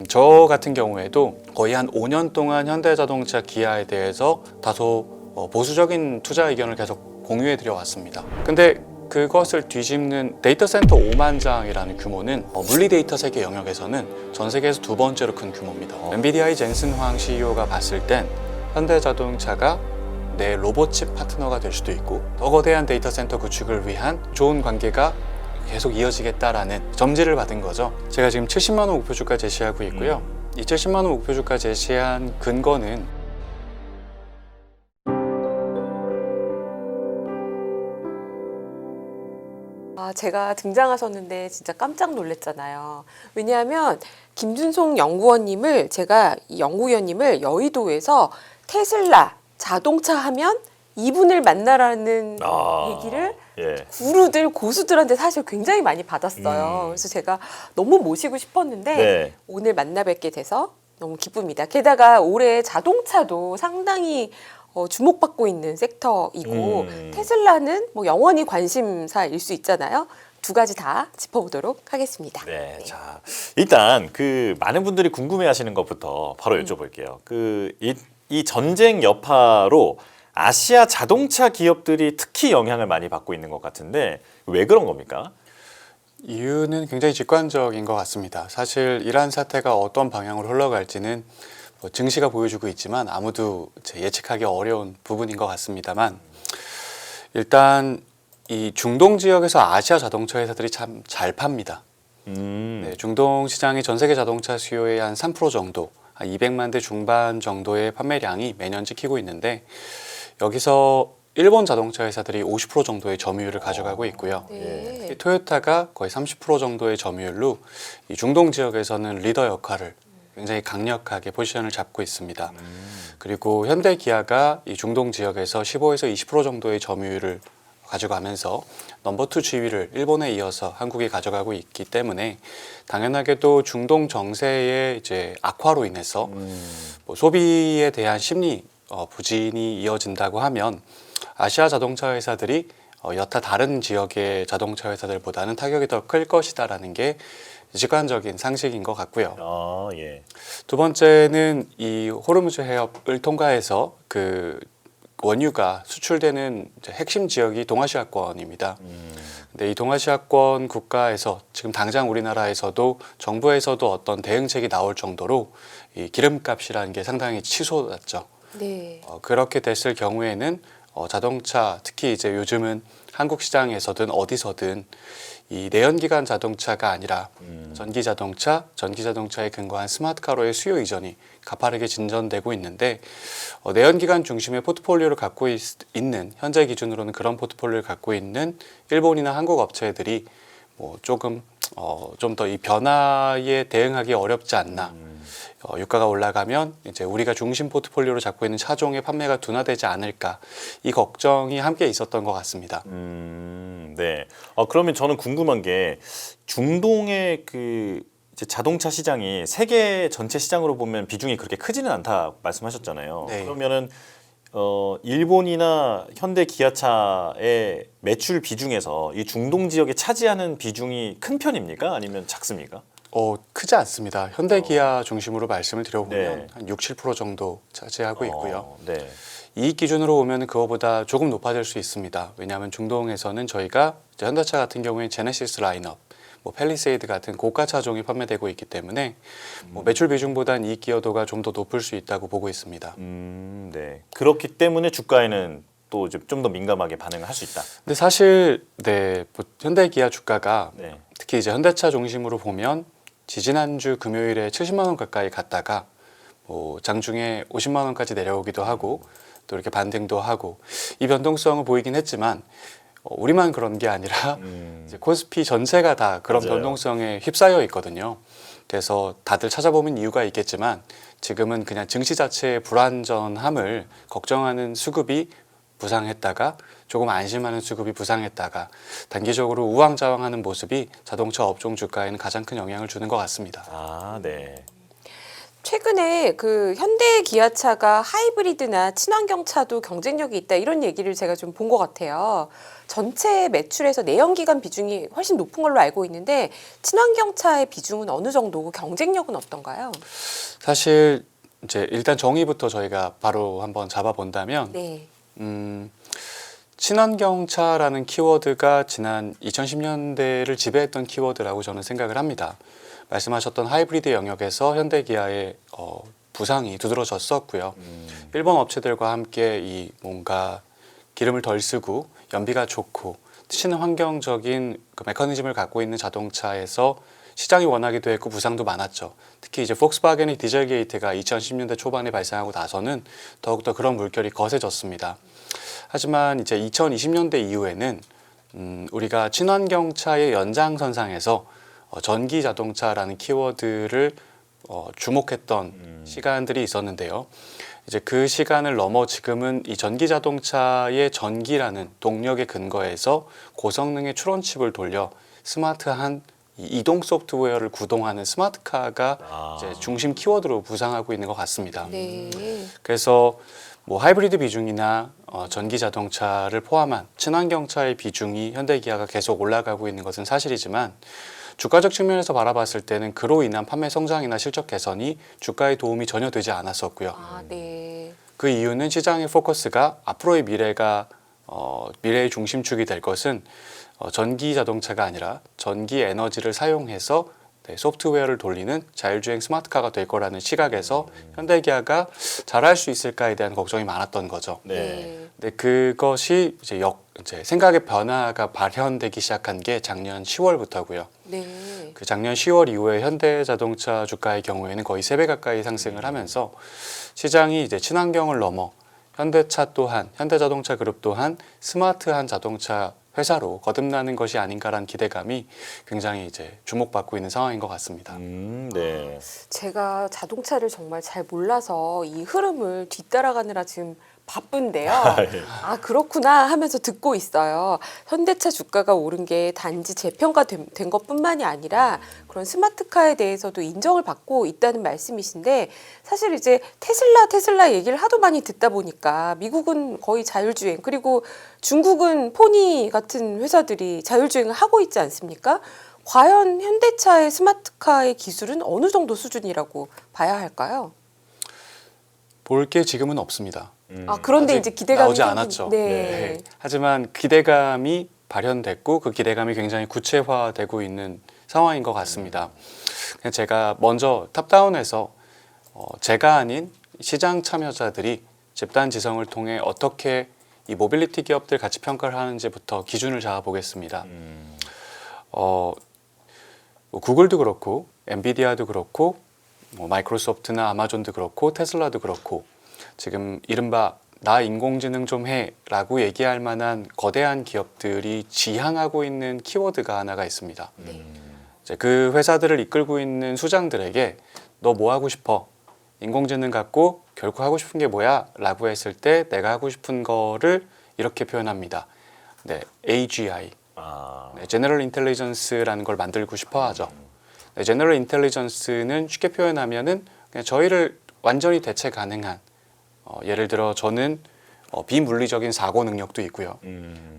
저 같은 경우에도 거의 한 5년 동안 현대자동차 기아에 대해서 다소 보수적인 투자 의견을 계속 공유해 드려 왔습니다. 근데 그것을 뒤집는 데이터 센터 5만 장이라는 규모는 물리 데이터 세계 영역에서는 전 세계에서 두 번째로 큰 규모입니다. 엔비디아의 젠슨 황 CEO가 봤을 땐 현대자동차가 내 로봇칩 파트너가 될 수도 있고 더 거대한 데이터 센터 구축을 위한 좋은 관계가 계속 이어지겠다라는 점지를 받은 거죠. 제가 지금 70만 원 목표 주가 제시하고 있고요. 이 70만 원 목표 주가 제시한 근거는 제가 등장하셨는데 진짜 깜짝 놀랐잖아요. 왜냐하면 김준송 연구원님을 제가 이 연구위원님을 여의도에서 테슬라 자동차 하면 이분을 만나라는 얘기를 구루들 고수들한테 사실 굉장히 많이 받았어요. 그래서 제가 너무 모시고 싶었는데 오늘 만나 뵙게 돼서 너무 기쁩니다. 게다가 올해 자동차도 상당히 주목받고 있는 섹터이고 테슬라는 뭐 영원히 관심사일 수 있잖아요. 두 가지 다 짚어보도록 하겠습니다. 네, 자 일단 그 많은 분들이 궁금해하시는 것부터 바로 여쭤볼게요. 이 전쟁 여파로 아시아 자동차 기업들이 특히 영향을 많이 받고 있는 것 같은데 왜 그런 겁니까? 이유는 굉장히 직관적인 것 같습니다. 사실 이란 사태가 어떤 방향으로 흘러갈지는 증시가 보여주고 있지만 아무도 예측하기 어려운 부분인 것 같습니다만 일단 이 중동 지역에서 아시아 자동차 회사들이 참 잘 팝니다. 네, 중동 시장이 전 세계 자동차 수요의 한 3% 정도, 한 200만 대 중반 정도의 판매량이 매년 찍히고 있는데 여기서 일본 자동차 회사들이 50% 정도의 점유율을 가져가고 있고요. 네. 토요타가 거의 30% 정도의 점유율로 이 중동 지역에서는 리더 역할을 굉장히 강력하게 포지션을 잡고 있습니다. 그리고 현대 기아가 이 중동 지역에서 15에서 20% 정도의 점유율을 가져가면서 넘버 2 지위를 일본에 이어서 한국이 가져가고 있기 때문에 당연하게도 중동 정세의 이제 악화로 인해서 뭐 소비에 대한 심리 부진이 이어진다고 하면 아시아 자동차 회사들이 여타 다른 지역의 자동차 회사들보다는 타격이 더 클 것이다라는 게 직관적인 상식인 것 같고요. 두 번째는 이 호르무즈 해협을 통과해서 그 원유가 수출되는 핵심 지역이 동아시아권입니다. 근데 이 동아시아권 국가에서 지금 당장 우리나라에서도 정부에서도 어떤 대응책이 나올 정도로 이 기름값이라는 게 상당히 치솟았죠. 네. 그렇게 됐을 경우에는 자동차 특히 이제 요즘은 한국 시장에서든 어디서든 이 내연기관 자동차가 아니라 전기 자동차에 근거한 스마트카로의 수요 이전이 가파르게 진전되고 있는데 내연기관 중심의 포트폴리오를 갖고 있는 현재 기준으로는 그런 포트폴리오를 갖고 있는 일본이나 한국 업체들이 뭐 조금 좀 더 이 변화에 대응하기 어렵지 않나. 유가가 올라가면 이제 우리가 중심 포트폴리오로 잡고 있는 차종의 판매가 둔화되지 않을까 이 걱정이 함께 있었던 것 같습니다. 네. 그러면 저는 궁금한 게 중동의 그 이제 자동차 시장이 세계 전체 시장으로 보면 비중이 그렇게 크지는 않다 말씀하셨잖아요. 네. 그러면은 일본이나 현대 기아차의 매출 비중에서 이 중동 지역에 차지하는 비중이 큰 편입니까? 아니면 작습니까? 크지 않습니다. 현대기아 중심으로 말씀을 드려보면 네. 한 6, 7% 정도 차지하고 있고요. 네. 이익 기준으로 보면 그거보다 조금 높아질 수 있습니다. 왜냐하면 중동에서는 저희가 이제 현대차 같은 경우에 제네시스 라인업, 뭐 팰리세이드 같은 고가 차종이 판매되고 있기 때문에 뭐 매출 비중보다는 이익 기여도가 좀 더 높을 수 있다고 보고 있습니다. 네. 그렇기 때문에 주가에는 또 좀 더 민감하게 반응을 할 수 있다. 근데 사실 현대기아 주가가 네. 특히 이제 현대차 중심으로 보면 지지난주 금요일에 70만 원 가까이 갔다가 뭐 장중에 50만 원까지 내려오기도 하고 또 이렇게 반등도 하고 이 변동성을 보이긴 했지만 우리만 그런 게 아니라 이제 코스피 전체가 다 그런 맞아요. 변동성에 휩싸여 있거든요. 그래서 다들 찾아보면 이유가 있겠지만 지금은 그냥 증시 자체의 불안전함을 걱정하는 수급이 부상했다가 조금 안심하는 수급이 부상했다가 단기적으로 우왕좌왕하는 모습이 자동차 업종 주가에는 가장 큰 영향을 주는 것 같습니다. 네. 최근에 그 현대 기아차가 하이브리드나 친환경차도 경쟁력이 있다 이런 얘기를 제가 좀 본 것 같아요. 전체 매출에서 내연기관 비중이 훨씬 높은 걸로 알고 있는데 친환경차의 비중은 어느 정도고 경쟁력은 어떤가요? 사실 이제 일단 정의부터 저희가 바로 한번 잡아본다면 네. 친환경차라는 키워드가 지난 2010년대를 지배했던 키워드라고 저는 생각을 합니다. 말씀하셨던 하이브리드 영역에서 현대기아의 부상이 두드러졌었고요. 일본 업체들과 함께 이 뭔가 기름을 덜 쓰고 연비가 좋고 친환경적인 그 메커니즘을 갖고 있는 자동차에서 시장이 원하기도 했고 부상도 많았죠. 특히 이제 폭스바겐의 디젤 게이트가 2010년대 초반에 발생하고 나서는 더욱더 그런 물결이 거세졌습니다. 하지만 이제 2020년대 이후에는 우리가 친환경차의 연장선상에서 전기 자동차라는 키워드를 주목했던 시간들이 있었는데요. 이제 그 시간을 넘어 지금은 이 전기 자동차의 전기라는 동력의 근거에서 고성능의 추론칩을 돌려 스마트한 이 이동 소프트웨어를 구동하는 스마트카가 이제 중심 키워드로 부상하고 있는 것 같습니다. 네. 그래서 뭐 하이브리드 비중이나 전기 자동차를 포함한 친환경차의 비중이 현대기아가 계속 올라가고 있는 것은 사실이지만 주가적 측면에서 바라봤을 때는 그로 인한 판매 성장이나 실적 개선이 주가에 도움이 전혀 되지 않았었고요. 아, 네. 그 이유는 시장의 포커스가 앞으로의 미래의 중심축이 될 것은 전기 자동차가 아니라 전기 에너지를 사용해서 소프트웨어를 돌리는 자율주행 스마트카가 될 거라는 시각에서 현대기아가 잘할 수 있을까에 대한 걱정이 많았던 거죠. 네. 근데 그것이 이제 생각의 변화가 발현되기 시작한 게 작년 10월부터고요. 네. 그 작년 10월 이후에 현대자동차 주가의 경우에는 거의 3배 가까이 상승을 하면서 시장이 이제 친환경을 넘어 현대차 또한 현대자동차 그룹 또한 스마트한 자동차 회사로 거듭나는 것이 아닌가라는 기대감이 굉장히 이제 주목받고 있는 상황인 것 같습니다. 네. 제가 자동차를 정말 잘 몰라서 이 흐름을 뒤따라가느라 지금 바쁜데요. 예. 아, 그렇구나 하면서 듣고 있어요. 현대차 주가가 오른 게 단지 재평가된 것뿐만이 아니라 그런 스마트카에 대해서도 인정을 받고 있다는 말씀이신데 사실 이제 테슬라 얘기를 하도 많이 듣다 보니까 미국은 거의 자율주행 그리고 중국은 포니 같은 회사들이 자율주행을 하고 있지 않습니까? 과연 현대차의 스마트카의 기술은 어느 정도 수준이라고 봐야 할까요? 볼 게 지금은 없습니다. 아, 그런데 아직 이제 기대감이 나오지 않았죠. 네. 하지만 기대감이 발현됐고 그 기대감이 굉장히 구체화되고 있는 상황인 것 같습니다. 그냥 제가 먼저 탑다운에서 제가 아닌 시장 참여자들이 집단 지성을 통해 어떻게 이 모빌리티 기업들 가치 평가를 하는지부터 기준을 잡아보겠습니다. 뭐 구글도 그렇고 엔비디아도 그렇고 뭐 마이크로소프트나 아마존도 그렇고 테슬라도 그렇고 지금 이른바 나 인공지능 좀 해라고 얘기할 만한 거대한 기업들이 지향하고 있는 키워드가 하나가 있습니다. 이제 그 회사들을 이끌고 있는 수장들에게 너 뭐 하고 싶어? 인공지능 갖고 결국 하고 싶은 게 뭐야? 라고 했을 때 내가 하고 싶은 거를 이렇게 표현합니다. 네, AGI, 네, General Intelligence라는 걸 만들고 싶어 하죠. 네, General Intelligence는 쉽게 표현하면은 그냥 저희를 완전히 대체 가능한 예를 들어 저는 비물리적인 사고 능력도 있고요.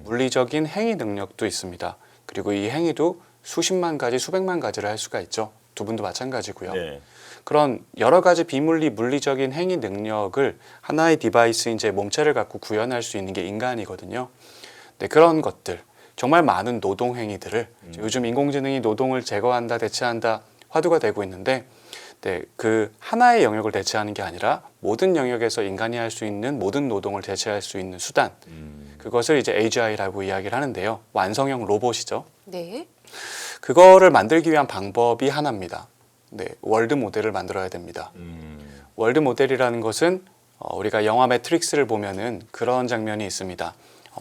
물리적인 행위 능력도 있습니다. 그리고 이 행위도 수십만 가지, 수백만 가지를 할 수가 있죠. 두 분도 마찬가지고요. 네. 그런 여러 가지 물리적인 행위 능력을 하나의 디바이스인 제 몸체를 갖고 구현할 수 있는 게 인간이거든요. 네, 그런 것들, 정말 많은 노동 행위들을 요즘 인공지능이 노동을 제거한다, 대체한다 화두가 되고 있는데 네, 그 하나의 영역을 대체하는 게 아니라 모든 영역에서 인간이 할 수 있는 모든 노동을 대체할 수 있는 수단 그것을 이제 AGI라고 이야기를 하는데요. 완성형 로봇이죠. 네. 그거를 만들기 위한 방법이 하나입니다. 네, 월드 모델을 만들어야 됩니다. 월드 모델이라는 것은 우리가 영화 매트릭스를 보면은 그런 장면이 있습니다.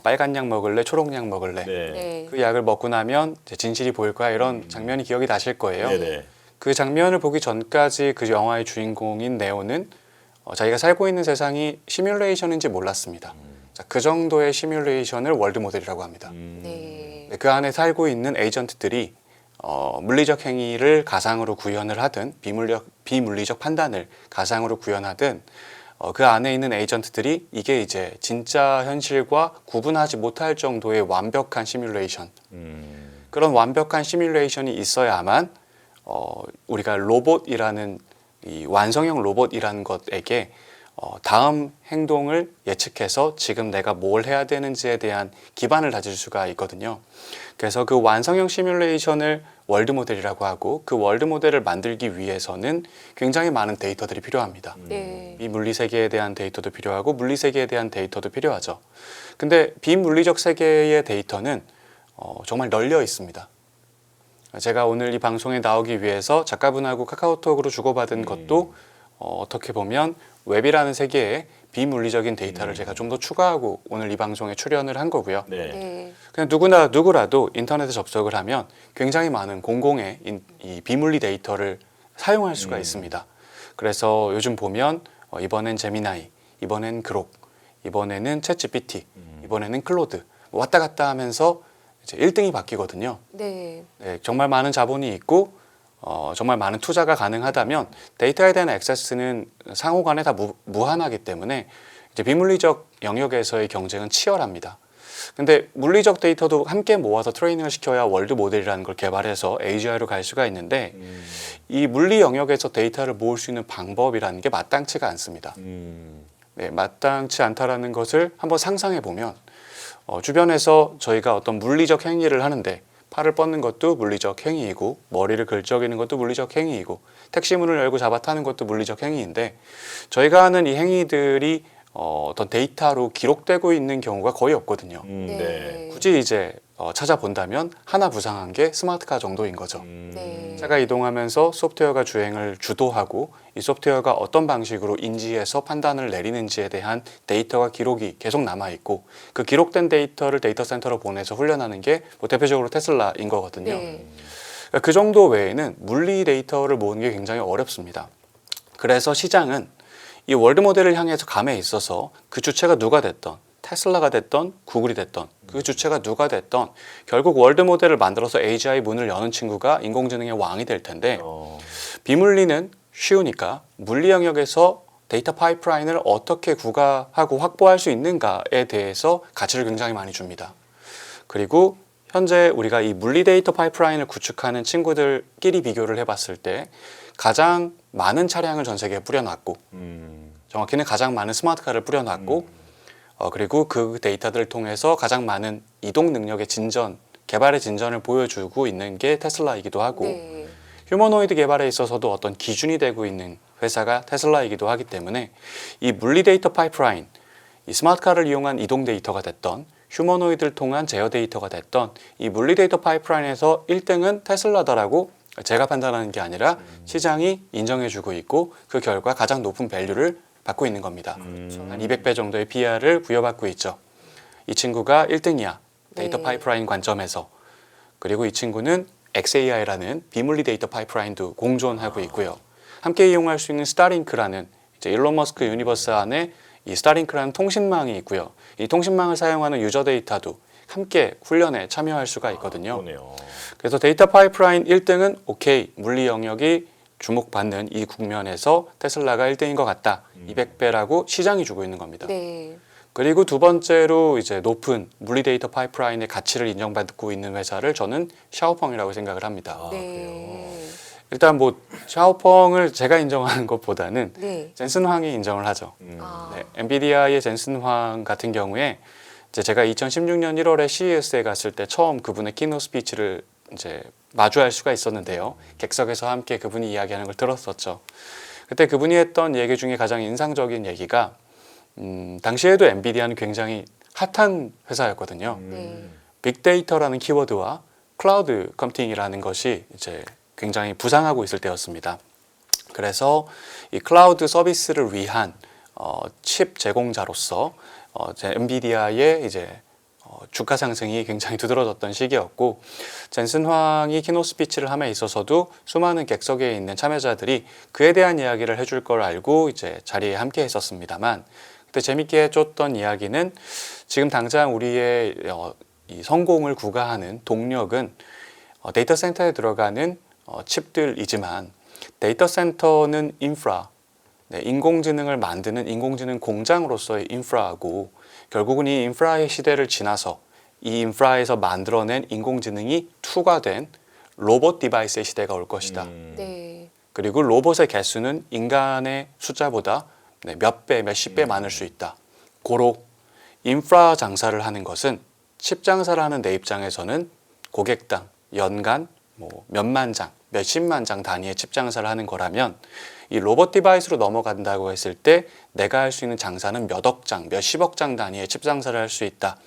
빨간 약 먹을래, 초록 약 먹을래. 네. 네. 그 약을 먹고 나면 이제 진실이 보일 거야. 이런 장면이 기억이 나실 거예요. 네네. 그 장면을 보기 전까지 그 영화의 주인공인 네오는 자기가 살고 있는 세상이 시뮬레이션인지 몰랐습니다. 자, 그 정도의 시뮬레이션을 월드 모델이라고 합니다. 네. 네, 그 안에 살고 있는 에이전트들이 물리적 행위를 가상으로 구현을 하든 비물리적 판단을 가상으로 구현하든 그 안에 있는 에이전트들이 이게 이제 진짜 현실과 구분하지 못할 정도의 완벽한 시뮬레이션, 그런 완벽한 시뮬레이션이 있어야만 우리가 로봇이라는 이 완성형 로봇이라는 것에게 다음 행동을 예측해서 지금 내가 뭘 해야 되는지에 대한 기반을 다질 수가 있거든요. 그래서 그 완성형 시뮬레이션을 월드 모델이라고 하고, 그 월드 모델을 만들기 위해서는 굉장히 많은 데이터들이 필요합니다. 네. 비물리 세계에 대한 데이터도 필요하고 물리 세계에 대한 데이터도 필요하죠. 근데 비물리적 세계의 데이터는 정말 널려 있습니다. 제가 오늘 이 방송에 나오기 위해서 작가분하고 카카오톡으로 주고받은 것도 어떻게 보면 웹이라는 세계에 비물리적인 데이터를 제가 좀 더 추가하고 오늘 이 방송에 출연을 한 거고요. 네. 네. 그냥 누구라도 인터넷에 접속을 하면 굉장히 많은 공공의 이 비물리 데이터를 사용할 수가 있습니다. 그래서 요즘 보면 이번엔 제미나이, 이번엔 그록, 이번에는 챗GPT, 이번에는 클로드 왔다 갔다 하면서 이제 1등이 바뀌거든요. 네. 네, 정말 많은 자본이 있고 정말 많은 투자가 가능하다면 데이터에 대한 액세스는 상호간에 다 무한하기 때문에 이제 비물리적 영역에서의 경쟁은 치열합니다. 근데 물리적 데이터도 함께 모아서 트레이닝을 시켜야 월드 모델이라는 걸 개발해서 AGI로 갈 수가 있는데 이 물리 영역에서 데이터를 모을 수 있는 방법이라는 게 마땅치가 않습니다. 네, 마땅치 않다라는 것을 한번 상상해 보면 주변에서 저희가 어떤 물리적 행위를 하는데 팔을 뻗는 것도 물리적 행위이고 머리를 긁적이는 것도 물리적 행위이고 택시 문을 열고 잡아타는 것도 물리적 행위인데 저희가 하는 이 행위들이 어떤 데이터로 기록되고 있는 경우가 거의 없거든요. 네. 굳이 이제 찾아본다면 하나 부상한 게 스마트카 정도인 거죠. 네. 차가 이동하면서 소프트웨어가 주행을 주도하고 이 소프트웨어가 어떤 방식으로 인지해서 판단을 내리는지에 대한 데이터가 기록이 계속 남아있고 그 기록된 데이터를 데이터 센터로 보내서 훈련하는 게 뭐 대표적으로 테슬라인 거거든요. 네. 그러니까 그 정도 외에는 물리 데이터를 모으는 게 굉장히 어렵습니다. 그래서 시장은 이 월드 모델을 향해서 감에 있어서 그 주체가 누가 됐던 테슬라가 됐던 구글이 됐던 그 주체가 누가 됐던 결국 월드 모델을 만들어서 AGI 문을 여는 친구가 인공지능의 왕이 될 텐데 비물리는 쉬우니까 물리 영역에서 데이터 파이프라인을 어떻게 구가하고 확보할 수 있는가에 대해서 가치를 굉장히 많이 줍니다. 그리고 현재 우리가 이 물리 데이터 파이프라인을 구축하는 친구들끼리 비교를 해봤을 때 가장 많은 차량을 전 세계에 뿌려놨고 정확히는 가장 많은 스마트카를 뿌려놨고 그리고 그 데이터들을 통해서 가장 많은 이동 능력의 진전, 개발의 진전을 보여주고 있는 게 테슬라이기도 하고 네. 휴머노이드 개발에 있어서도 어떤 기준이 되고 있는 회사가 테슬라이기도 하기 때문에 이 물리 데이터 파이프라인, 이 스마트카를 이용한 이동 데이터가 됐던 휴머노이드를 통한 제어 데이터가 됐던 이 물리 데이터 파이프라인에서 1등은 테슬라다라고 제가 판단하는 게 아니라 시장이 인정해주고 있고 그 결과 가장 높은 밸류를 받고 있는 겁니다. 한 200배 정도의 PR을 부여받고 있죠. 이 친구가 1등이야. 데이터 네. 파이프라인 관점에서. 그리고 이 친구는 XAI라는 비물리 데이터 파이프라인도 공존하고 있고요. 함께 이용할 수 있는 스타링크라는 이제 일론 머스크 유니버스 안에 이 스타링크라는 통신망이 있고요. 이 통신망을 사용하는 유저 데이터도 함께 훈련에 참여할 수가 있거든요. 그러네요. 그래서 데이터 파이프라인 1등은 오케이, 물리 영역이 주목받는 이 국면에서 테슬라가 1등인 것 같다. 200배라고 시장이 주고 있는 겁니다. 네. 그리고 두 번째로 이제 높은 물리 데이터 파이프라인의 가치를 인정받고 있는 회사를 저는 샤오펑이라고 생각을 합니다. 네. 일단 뭐 샤오펑을 제가 인정하는 것보다는 네. 젠슨 황이 인정을 하죠. 아. 네, 엔비디아의 젠슨 황 같은 경우에 이제 제가 2016년 1월에 CES에 갔을 때 처음 그분의 키노 스피치를 이제 마주할 수가 있었는데요. 객석에서 함께 그분이 이야기하는 걸 들었었죠. 그때 그분이 했던 얘기 중에 가장 인상적인 얘기가 당시에도 엔비디아는 굉장히 핫한 회사였거든요. 네. 빅데이터라는 키워드와 클라우드 컴퓨팅이라는 것이 이제 굉장히 부상하고 있을 때였습니다. 그래서 이 클라우드 서비스를 위한 칩 제공자로서 엔비디아의 이제 주가 상승이 굉장히 두드러졌던 시기였고 젠슨 황이 키노 스피치를 함에 있어서도 수많은 객석에 있는 참여자들이 그에 대한 이야기를 해줄 걸 알고 이제 자리에 함께 했었습니다만 그때 재밌게 해줬던 이야기는 지금 당장 우리의 이 성공을 구가하는 동력은 데이터 센터에 들어가는 칩들이지만 데이터 센터는 인프라, 네, 인공지능을 만드는 인공지능 공장으로서의 인프라고 결국은 이 인프라의 시대를 지나서 이 인프라에서 만들어낸 인공지능이 투과된 로봇 디바이스의 시대가 올 것이다. 네. 그리고 로봇의 개수는 인간의 숫자보다 네, 몇 배, 몇십 배 많을 수 있다. 고로 인프라 장사를 하는 것은 칩 장사를 하는 내 입장에서는 고객당 연간 뭐 몇만 장, 몇십만 장 단위의 칩 장사를 하는 거라면 이 로봇 디바이스로 넘어간다고 했을 때 내가 할 수 있는 장사는 몇억 장, 몇십억 장 단위의 칩 장사를 할 수 있다.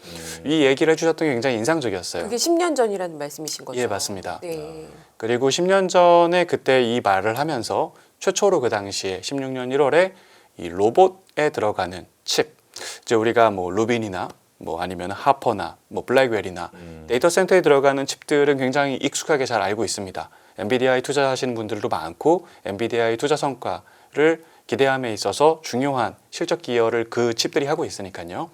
이 얘기를 해주셨던 게 굉장히 인상적이었어요. 그게 10년 전이라는 말씀이신 거죠? 예, 맞습니다. 네. 그리고 10년 전에 그때 이 말을 하면서 최초로 그 당시에 16년 1월에 이 로봇에 들어가는 칩, 이제 우리가 뭐 루빈이나 뭐 아니면 하퍼나 뭐 블랙웰이나 데이터 센터에 들어가는 칩들은 굉장히 익숙하게 잘 알고 있습니다. 엔비디아에 투자하시는 분들도 많고 엔비디아의 투자 성과를 기대함에 있어서 중요한 실적 기여를 그 칩들이 하고 있으니까요.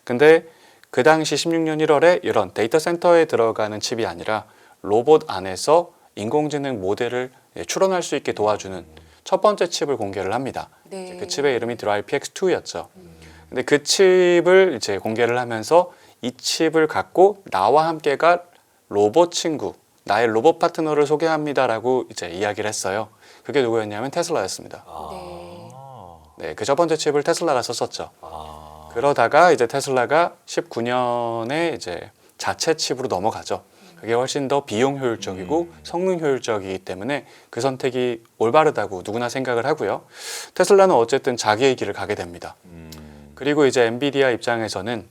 근데 그 당시 16년 1월에 이런 데이터 센터에 들어가는 칩이 아니라 로봇 안에서 인공지능 모델을 추론할 수 있게 도와주는 첫 번째 칩을 공개를 합니다. 네. 그 칩의 이름이 드라이브 PX2였죠. 근데 그 칩을 이제 공개를 하면서 이 칩을 갖고 나와 함께 갈 로봇 친구, 나의 로봇 파트너를 소개합니다라고 이제 이야기를 했어요. 그게 누구였냐면 테슬라였습니다. 네. 네, 그 첫 번째 칩을 테슬라가 썼었죠. 그러다가 이제 테슬라가 19년에 이제 자체 칩으로 넘어가죠. 그게 훨씬 더 비용 효율적이고 성능 효율적이기 때문에 그 선택이 올바르다고 누구나 생각을 하고요. 테슬라는 어쨌든 자기의 길을 가게 됩니다. 그리고 이제 엔비디아 입장에서는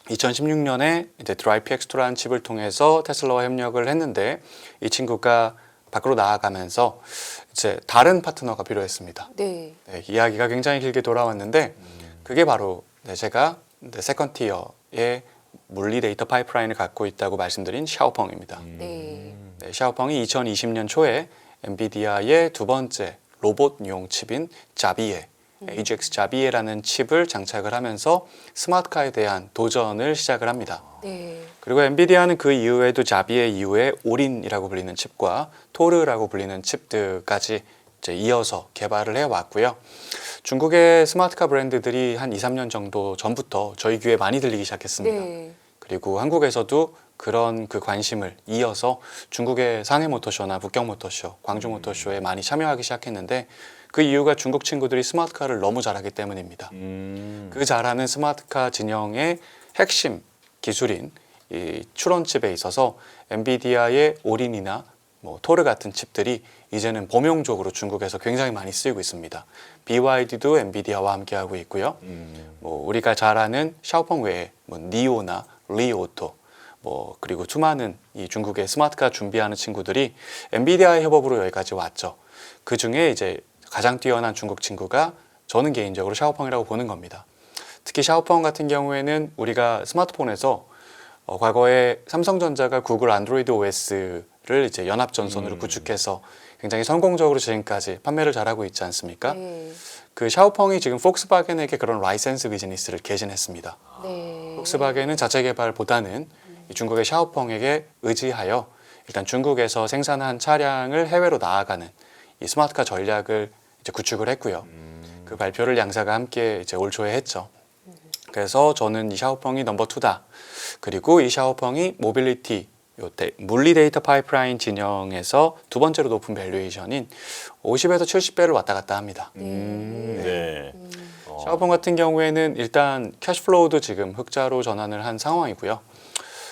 2016년에 이제 드라이브 PX2라는 칩을 통해서 테슬라와 협력을 했는데 이 친구가 밖으로 나아가면서 이제 다른 파트너가 필요했습니다. 네. 네, 이야기가 굉장히 길게 돌아왔는데 그게 바로 제가 세컨 티어의 물리 데이터 파이프라인을 갖고 있다고 말씀드린 샤오펑입니다. 네. 네, 샤오펑이 2020년 초에 엔비디아의 두 번째 로봇용 칩인 자비에, AGX 자비에라는 칩을 장착을 하면서 스마트카에 대한 도전을 시작을 합니다. 네. 그리고 엔비디아는 그 이후에도 자비에 이후에 오린이라고 불리는 칩과 토르라고 불리는 칩들까지 이제 이어서 개발을 해왔고요. 중국의 스마트카 브랜드들이 한 2, 3년 정도 전부터 저희 귀에 많이 들리기 시작했습니다. 네. 그리고 한국에서도 그런 그 관심을 이어서 중국의 상해 모터쇼나 북경 모터쇼, 광주 모터쇼에 많이 참여하기 시작했는데 그 이유가 중국 친구들이 스마트카를 너무 잘하기 때문입니다. 그 잘하는 스마트카 진영의 핵심 기술인 이 추론칩에 있어서 엔비디아의 오린이나 뭐 토르 같은 칩들이 이제는 범용적으로 중국에서 굉장히 많이 쓰이고 있습니다. BYD도 엔비디아와 함께 하고 있고요. 뭐 우리가 잘 아는 샤오펑 외에 뭐 니오나 리오토 뭐 그리고 수많은 이 중국의 스마트카 준비하는 친구들이 엔비디아의 협업으로 여기까지 왔죠. 그 중에 이제 가장 뛰어난 중국 친구가 저는 개인적으로 샤오펑이라고 보는 겁니다. 특히 샤오펑 같은 경우에는 우리가 스마트폰에서 과거에 삼성전자가 구글 안드로이드 OS를 이제 연합 전선으로 구축해서 굉장히 성공적으로 지금까지 판매를 잘하고 있지 않습니까? 네. 그 샤오펑이 지금 폭스바겐에게 그런 라이센스 비즈니스를 개진했습니다. 네. 폭스바겐은 자체 개발보다는 이 중국의 샤오펑에게 의지하여 일단 중국에서 생산한 차량을 해외로 나아가는 이 스마트카 전략을 이제 구축을 했고요. 그 발표를 양사가 함께 이제 올 초에 했죠. 그래서 저는 이 샤오펑이 넘버 2다. 그리고 이 샤오펑이 모빌리티 물리 데이터 파이프라인 진영에서 두 번째로 높은 밸류에이션인 50에서 70배를 왔다 갔다 합니다. 네. 샤오펑 같은 경우에는 일단 캐시플로우도 지금 흑자로 전환을 한 상황이고요.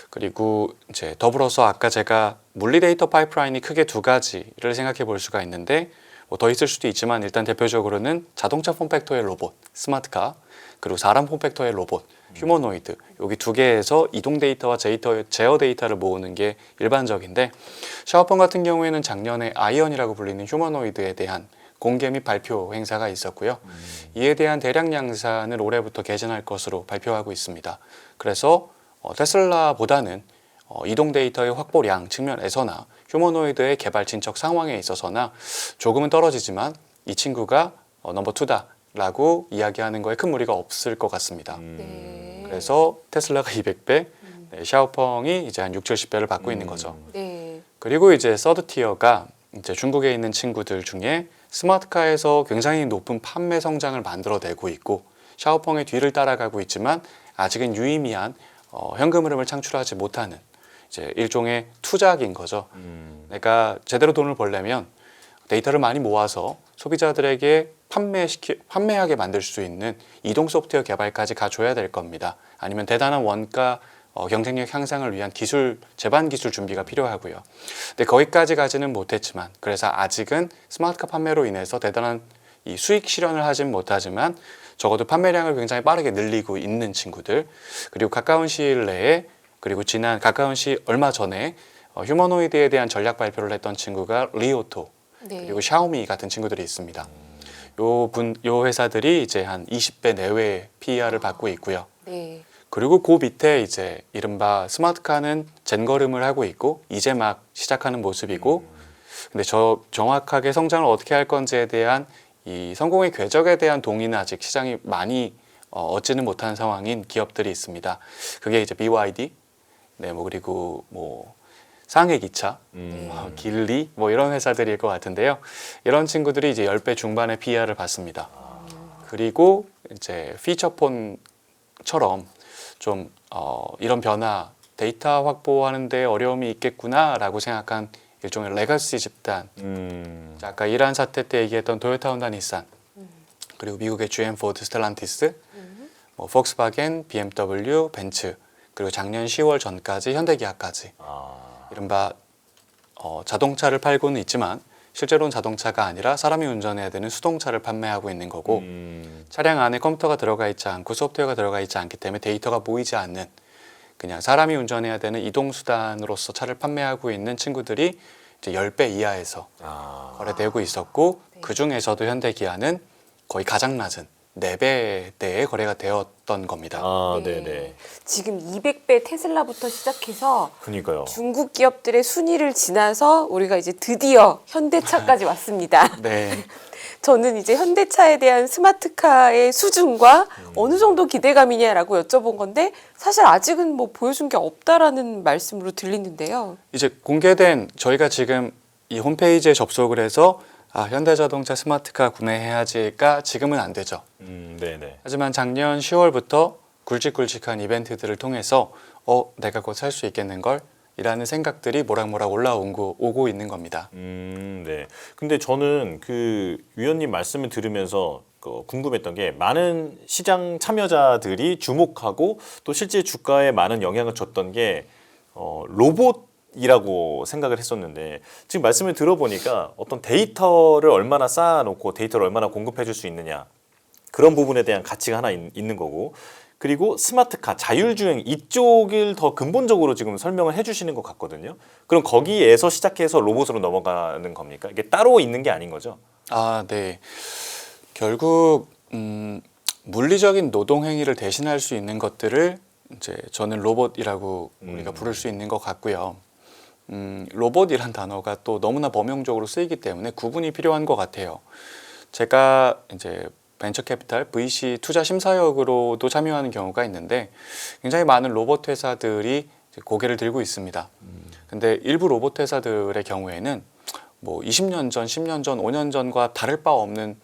그리고 이제 더불어서 아까 제가 물리 데이터 파이프라인이 크게 두 가지를 생각해 볼 수가 있는데 뭐 더 있을 수도 있지만 일단 대표적으로는 자동차 폼팩터의 로봇, 스마트카, 그리고 사람 폼팩터의 로봇, 휴머노이드 여기 두 개에서 이동 데이터와 제어 데이터를 모으는 게 일반적인데 샤오펑 같은 경우에는 작년에 아이언이라고 불리는 휴머노이드에 대한 공개 및 발표 행사가 있었고요. 이에 대한 대량 양산을 올해부터 개진할 것으로 발표하고 있습니다. 그래서 테슬라보다는 이동 데이터의 확보량 측면에서나 휴머노이드의 개발 진척 상황에 있어서나 조금은 떨어지지만 이 친구가 넘버 2다라고 이야기하는 거에 큰 무리가 없을 것 같습니다. 네. 그래서 테슬라가 200배, 네, 샤오펑이 이제 한 6, 70배를 받고 있는 거죠. 네. 그리고 이제 서드 티어가 이제 중국에 있는 친구들 중에 스마트카에서 굉장히 높은 판매 성장을 만들어내고 있고 샤오펑의 뒤를 따라가고 있지만 아직은 유의미한 현금 흐름을 창출하지 못하는 이제 일종의 투자기인 거죠. 내가 제대로 돈을 벌려면 데이터를 많이 모아서 소비자들에게 판매하게 만들 수 있는 이동 소프트웨어 개발까지 가줘야 될 겁니다. 아니면 대단한 원가 경쟁력 향상을 위한 제반 기술 준비가 필요하고요. 근데 거기까지 가지는 못했지만 그래서 아직은 스마트카 판매로 인해서 대단한 이 수익 실현을 하진 못하지만 적어도 판매량을 굉장히 빠르게 늘리고 있는 친구들, 그리고 가까운 시일 내에 그리고 얼마 전에 휴머노이드에 대한 전략 발표를 했던 친구가 리오토 네. 그리고 샤오미 같은 친구들이 있습니다. 요 회사들이 이제 한 20배 내외의 PER을 받고 있고요. 네. 그리고 그 밑에 이제 이른바 스마트카는 젠걸음을 하고 있고 이제 막 시작하는 모습이고, 근데 정확하게 성장을 어떻게 할 건지에 대한 이 성공의 궤적에 대한 동의는 아직 시장이 많이 얻지는 못한 상황인 기업들이 있습니다. 그게 이제 BYD, 네, 그리고 상해 기차, 길리 이런 회사들일 것 같은데요. 이런 친구들이 이제 10배 중반의 PER을 받습니다. 그리고 이제 피처폰처럼 좀 이런 변화, 데이터 확보하는데 어려움이 있겠구나라고 생각한 일종의 레거시 집단. 아까 이란 사태 때 얘기했던 토요타, 혼다, 닛산, 그리고 미국의 GM, 포드, 스텔란티스, 폭스바겐, BMW, 벤츠, 그리고 작년 10월 전까지 현대기아까지 이른바 자동차를 팔고는 있지만 실제로는 자동차가 아니라 사람이 운전해야 되는 수동차를 판매하고 있는 거고 차량 안에 컴퓨터가 들어가 있지 않고 소프트웨어가 들어가 있지 않기 때문에 데이터가 모이지 않는 그냥 사람이 운전해야 되는 이동수단으로서 차를 판매하고 있는 친구들이 이제 10배 이하에서 거래되고 있었고 네. 그 중에서도 현대기아는 거의 가장 낮은 4배대에 거래가 되었던 겁니다. 네네. 지금 200배 테슬라부터 시작해서 그러니까요. 중국 기업들의 순위를 지나서 우리가 이제 드디어 현대차까지 왔습니다. 네. 저는 이제 현대차에 대한 스마트카의 수준과 어느 정도 기대감이냐라고 여쭤본 건데 사실 아직은 보여준 게 없다라는 말씀으로 들리는데요. 이제 공개된 저희가 지금 이 홈페이지에 접속을 해서 현대자동차 스마트카 구매해야지가 지금은 안 되죠. 네네. 하지만 작년 10월부터 굵직굵직한 이벤트들을 통해서 내가 곧 살 수 있겠는걸? 이라는 생각들이 모락모락 오고 있는 겁니다. 네. 근데 저는 그 위원님 말씀을 들으면서 궁금했던 게 많은 시장 참여자들이 주목하고 또 실제 주가에 많은 영향을 줬던 게 로봇이라고 생각을 했었는데 지금 말씀을 들어보니까 어떤 데이터를 얼마나 쌓아놓고 데이터를 얼마나 공급해 줄 수 있느냐 그런 부분에 대한 가치가 하나 있는 거고, 그리고 스마트카, 자율주행 이쪽을 더 근본적으로 지금 설명을 해주시는 것 같거든요. 그럼 거기에서 시작해서 로봇으로 넘어가는 겁니까? 이게 따로 있는 게 아닌 거죠? 네. 결국 물리적인 노동 행위를 대신할 수 있는 것들을 이제 저는 로봇이라고 우리가 부를 수 있는 것 같고요. 로봇이란 단어가 또 너무나 범용적으로 쓰이기 때문에 구분이 필요한 것 같아요. 제가 이제 벤처캐피탈 VC 투자 심사역으로도 참여하는 경우가 있는데 굉장히 많은 로봇 회사들이 고개를 들고 있습니다. 근데 일부 로봇 회사들의 경우에는 20년 전, 10년 전, 5년 전과 다를 바 없는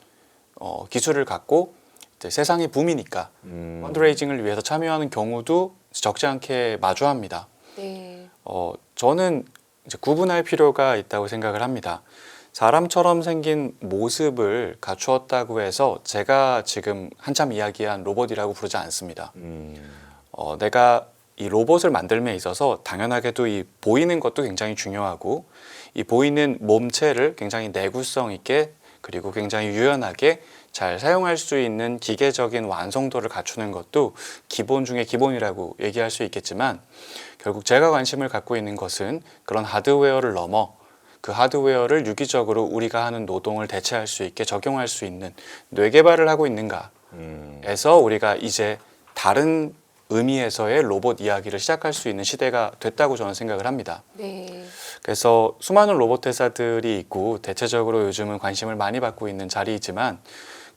기술을 갖고 이제 세상이 붐이니까 펀드레이징을 위해서 참여하는 경우도 적지 않게 마주합니다. 네. 저는 이제 구분할 필요가 있다고 생각을 합니다. 사람처럼 생긴 모습을 갖추었다고 해서 제가 지금 한참 이야기한 로봇이라고 부르지 않습니다. 내가 이 로봇을 만들m에 있어서 당연하게도 이 보이는 것도 굉장히 중요하고 이 보이는 몸체를 굉장히 내구성 있게 그리고 굉장히 유연하게 잘 사용할 수 있는 기계적인 완성도를 갖추는 것도 기본 중에 기본이라고 얘기할 수 있겠지만 결국 제가 관심을 갖고 있는 것은 그런 하드웨어를 넘어 그 하드웨어를 유기적으로 우리가 하는 노동을 대체할 수 있게 적용할 수 있는 뇌 개발을 하고 있는가에서 우리가 이제 다른 의미에서의 로봇 이야기를 시작할 수 있는 시대가 됐다고 저는 생각을 합니다. 네. 그래서 수많은 로봇 회사들이 있고 대체적으로 요즘은 관심을 많이 받고 있는 자리이지만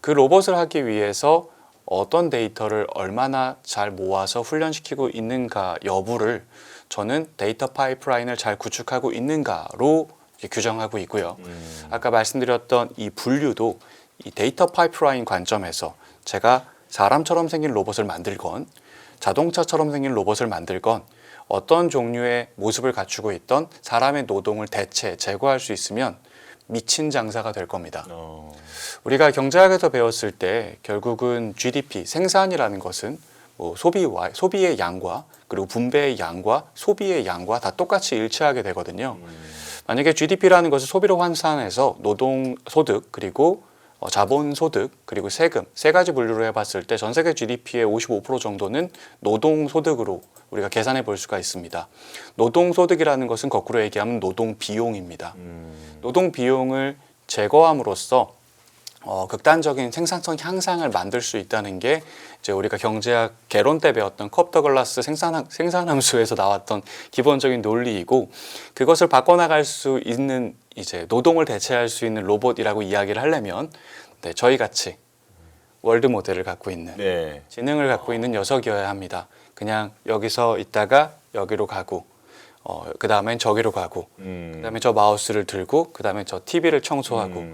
그 로봇을 하기 위해서 어떤 데이터를 얼마나 잘 모아서 훈련시키고 있는가 여부를 저는 데이터 파이프라인을 잘 구축하고 있는가로 이렇게 규정하고 있고요. 아까 말씀드렸던 이 분류도 이 데이터 파이프라인 관점에서 제가 사람처럼 생긴 로봇을 만들건 자동차처럼 생긴 로봇을 만들건 어떤 종류의 모습을 갖추고 있던 사람의 노동을 대체 제거할 수 있으면 미친 장사가 될 겁니다. 우리가 경제학에서 배웠을 때 결국은 GDP, 생산이라는 것은 뭐 소비의 양과 그리고 분배의 양과 소비의 양과 다 똑같이 일치하게 되거든요. 만약에 GDP라는 것을 소비로 환산해서 노동 소득 그리고 자본 소득 그리고 세금 세 가지 분류로 해봤을 때 전 세계 GDP의 55% 정도는 노동 소득으로 우리가 계산해 볼 수가 있습니다. 노동 소득이라는 것은 거꾸로 얘기하면 노동 비용입니다. 노동 비용을 제거함으로써 극단적인 생산성 향상을 만들 수 있다는 게 이제 우리가 경제학 개론 때 배웠던 컵 더글라스 생산함수에서 나왔던 기본적인 논리이고, 그것을 바꿔나갈 수 있는 이제 노동을 대체할 수 있는 로봇이라고 이야기를 하려면 저희 같이 월드 모델을 갖고 있는 네. 지능을 갖고 있는 녀석이어야 합니다. 그냥 여기서 있다가 여기로 가고 그 다음엔 저기로 가고 그 다음에 저 마우스를 들고 그 다음에 저 TV를 청소하고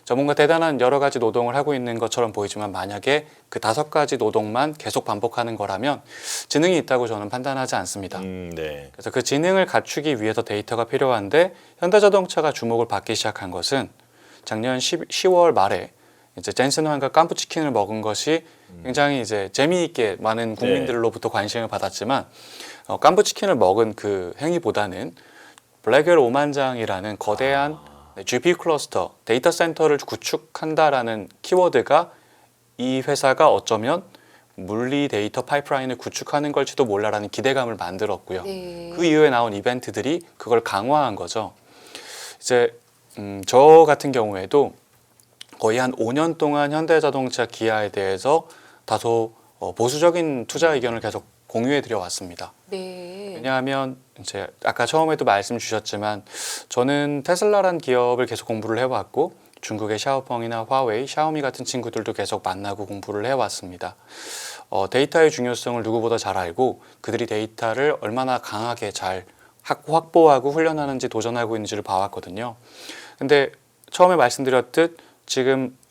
저 뭔가 대단한 여러 가지 노동을 하고 있는 것처럼 보이지만 만약에 그 5가지 노동만 계속 반복하는 거라면 지능이 있다고 저는 판단하지 않습니다. 네. 그래서 그 지능을 갖추기 위해서 데이터가 필요한데 현대자동차가 주목을 받기 시작한 것은 작년 10월 말에 이제 젠슨 황과 깜푸치킨을 먹은 것이 굉장히 이제 재미있게 많은 국민들로부터 관심을 받았지만 깜푸치킨을 먹은 그 행위보다는 블랙웰 5만 장이라는 거대한 GPU 클러스터, 데이터 센터를 구축한다라는 키워드가 이 회사가 어쩌면 물리 데이터 파이프라인을 구축하는 걸지도 몰라라는 기대감을 만들었고요. 네. 그 이후에 나온 이벤트들이 그걸 강화한 거죠. 이제 저 같은 경우에도 거의 한 5년 동안 현대자동차 기아에 대해서 다소 보수적인 투자 의견을 계속 공유해 드려 왔습니다. 네. 왜냐하면 이제 아까 처음에도 말씀 주셨지만 저는 테슬라란 기업을 계속 공부를 해왔고 중국의 샤오펑이나 화웨이, 샤오미 같은 친구들도 계속 만나고 공부를 해왔습니다. 데이터의 중요성을 누구보다 잘 알고 그들이 데이터를 얼마나 강하게 잘 확보하고 훈련하는지 도전하고 있는지를 봐왔거든요. 근데 처음에 말씀드렸듯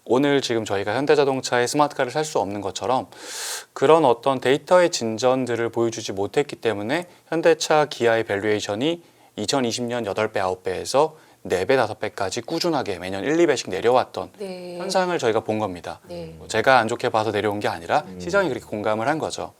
오늘 저희가 현대자동차의 스마트카를 살 수 없는 것처럼 그런 어떤 데이터의 진전들을 보여주지 못했기 때문에 현대차 기아의 밸류에이션이 2020년 8배, 9배에서 4배, 5배까지 꾸준하게 매년 1, 2배씩 내려왔던 네. 현상을 저희가 본 겁니다. 네. 제가 안 좋게 봐서 내려온 게 아니라 시장이 그렇게 공감을 한 거죠.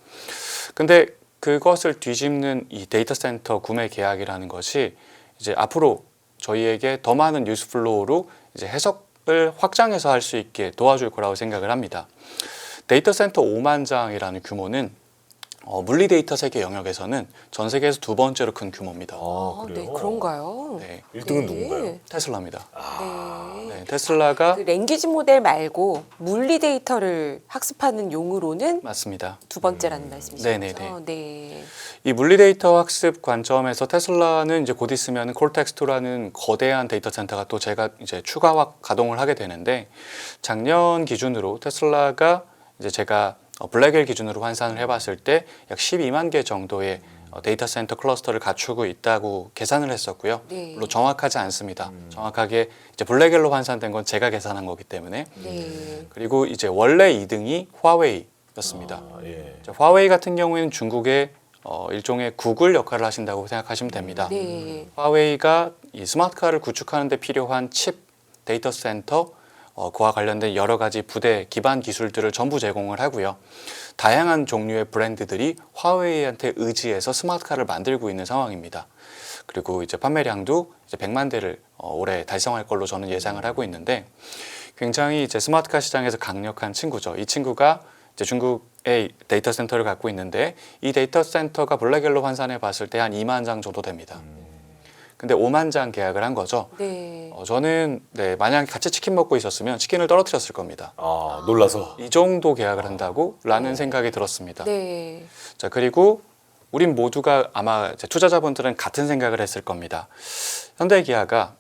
근데 그것을 뒤집는 이 데이터 센터 구매 계약이라는 것이 이제 앞으로 저희에게 더 많은 뉴스 플로우로 이제 해석을 확장해서 할 수 있게 도와줄 거라고 생각을 합니다. 데이터 센터 5만 장이라는 규모는 물리 데이터 세계 영역에서는 전 세계에서 2번째로 큰 규모입니다. 네, 그런가요? 네, 1등은 네. 누군가요? 테슬라입니다. 네. 네, 테슬라가 그 랭귀지 모델 말고 물리 데이터를 학습하는 용으로는 맞습니다. 2번째라는 말씀이시죠? 네네네. 네. 이 물리 데이터 학습 관점에서 테슬라는 이제 곧 있으면 콜텍스2라는 거대한 데이터 센터가 또 제가 이제 추가 가동을 하게 되는데 작년 기준으로 테슬라가 이제 제가 블랙웰 기준으로 환산을 해봤을 때 약 12만 개 정도의 데이터 센터 클러스터를 갖추고 있다고 계산을 했었고요. 네. 물론 정확하지 않습니다. 정확하게 이제 블랙웰로 환산된 건 제가 계산한 거기 때문에. 네. 그리고 이제 원래 2등이 화웨이였습니다. 예. 화웨이 같은 경우에는 중국의 일종의 구글 역할을 하신다고 생각하시면 됩니다. 네. 화웨이가 이 스마트카를 구축하는 데 필요한 칩, 데이터 센터, 그와 관련된 여러 가지 부대 기반 기술들을 전부 제공을 하고요. 다양한 종류의 브랜드들이 화웨이한테 의지해서 스마트카를 만들고 있는 상황입니다. 그리고 이제 판매량도 이제 100만 대를 올해 달성할 걸로 저는 예상을 하고 있는데 굉장히 이제 스마트카 시장에서 강력한 친구죠. 이 친구가 이제 중국의 데이터 센터를 갖고 있는데 이 데이터 센터가 블랙웰로 환산해 봤을 때 한 2만 장 정도 됩니다. 근데 5만 장 계약을 한 거죠. 네. 저는 만약에 같이 치킨 먹고 있었으면 치킨을 떨어뜨렸을 겁니다. 놀라서. 이 정도 계약을 한다고? 라는 생각이 들었습니다. 네. 자, 그리고 우린 모두가 아마 투자자분들은 같은 생각을 했을 겁니다. 현대기아가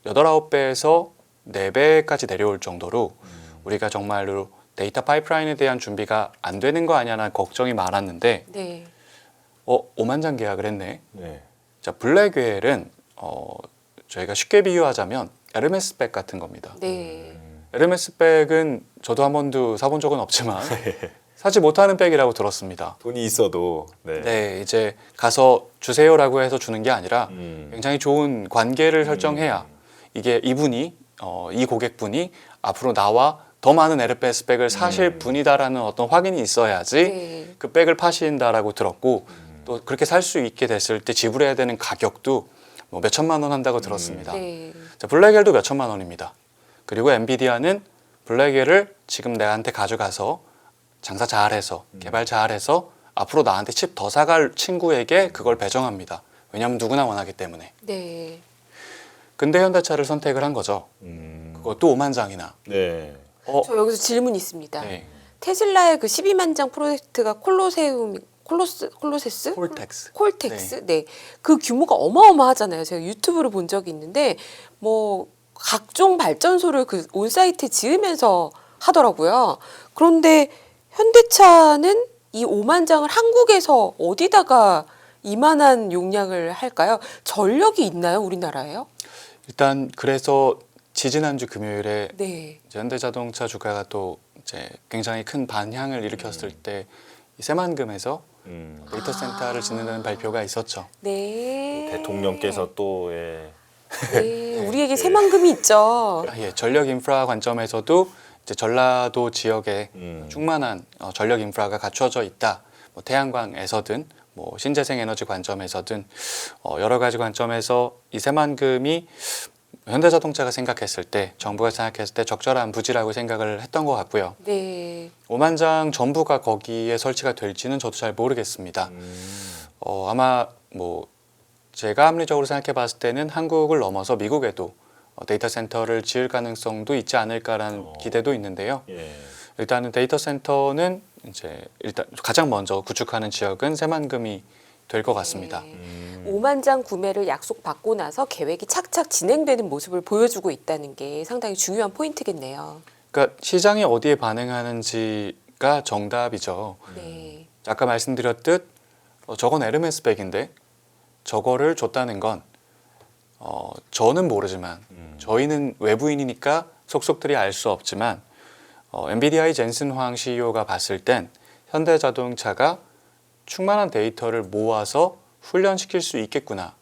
8, 9배에서 4배까지 내려올 정도로 우리가 정말로 데이터 파이프라인에 대한 준비가 안 되는 거 아니냐는 걱정이 많았는데 네. 오만장 계약을 했네. 네. 자, 블랙웰은 저희가 쉽게 비유하자면 에르메스 백 같은 겁니다. 네. 에르메스 백은 저도 한 번도 사본 적은 없지만 사지 못하는 백이라고 들었습니다. 돈이 있어도 네, 이제 가서 주세요라고 해서 주는 게 아니라 굉장히 좋은 관계를 설정해야 이게 이분이 이 고객분이 앞으로 나와 더 많은 에르메스 백을 사실 분이다라는 어떤 확인이 있어야지 네. 그 백을 파신다라고 들었고 또 그렇게 살 수 있게 됐을 때 지불해야 되는 가격도 뭐 몇 천만 원 한다고 들었습니다. 네. 자, 블랙웰도 몇 천만 원입니다. 그리고 엔비디아는 블랙웰을 지금 내한테 가져가서 장사 잘해서 개발 잘해서 앞으로 나한테 칩 더 사갈 친구에게 그걸 배정합니다. 왜냐하면 누구나 원하기 때문에. 네. 근데 현대차를 선택을 한 거죠. 그것도 5만 장이나. 네. 저 여기서 질문 있습니다. 네. 테슬라의 그 12만 장 프로젝트가 콜로세스? 콜텍스. 콜텍스? 네. 그 규모가 어마어마하잖아요. 제가 유튜브를 본 적이 있는데 뭐 각종 발전소를 그 온사이트에 지으면서 하더라고요. 그런데 현대차는 이 5만 장을 한국에서 어디다가 이만한 용량을 할까요? 전력이 있나요, 우리나라에요? 일단 그래서 지지난주 금요일에 네. 이제 현대자동차 주가가 또 이제 굉장히 큰 반향을 일으켰을 때 이 새만금에서 데이터 센터를 짓는다는 발표가 있었죠. 네. 대통령께서 또 예. 네. 우리에게 새만금이 있죠. 예, 전력 인프라 관점에서도 이제 전라도 지역에 충만한 전력 인프라가 갖춰져 있다. 뭐 태양광에서든 뭐 신재생 에너지 관점에서든 여러 가지 관점에서 이 새만금이 현대자동차가 생각했을 때, 정부가 생각했을 때 적절한 부지라고 생각을 했던 것 같고요. 네. 5만 장 전부가 거기에 설치가 될지는 저도 잘 모르겠습니다. 아마 뭐 제가 합리적으로 생각해 봤을 때는 한국을 넘어서 미국에도 데이터 센터를 지을 가능성도 있지 않을까라는 기대도 있는데요. 예. 일단은 데이터 센터는 이제 일단 가장 먼저 구축하는 지역은 새만금이 될 것 같습니다. 5만 장 구매를 약속받고 나서 계획이 착착 진행되는 모습을 보여주고 있다는 게 상당히 중요한 포인트겠네요. 그러니까 시장이 어디에 반응하는지가 정답이죠. 네. 아까 말씀드렸듯 저건 에르메스 백인데 저거를 줬다는 건 저는 모르지만 저희는 외부인이니까 속속들이 알 수 없지만 엔비디아의 젠슨 황 CEO가 봤을 땐 현대자동차가 충만한 데이터를 모아서 훈련시킬 수 있겠구나.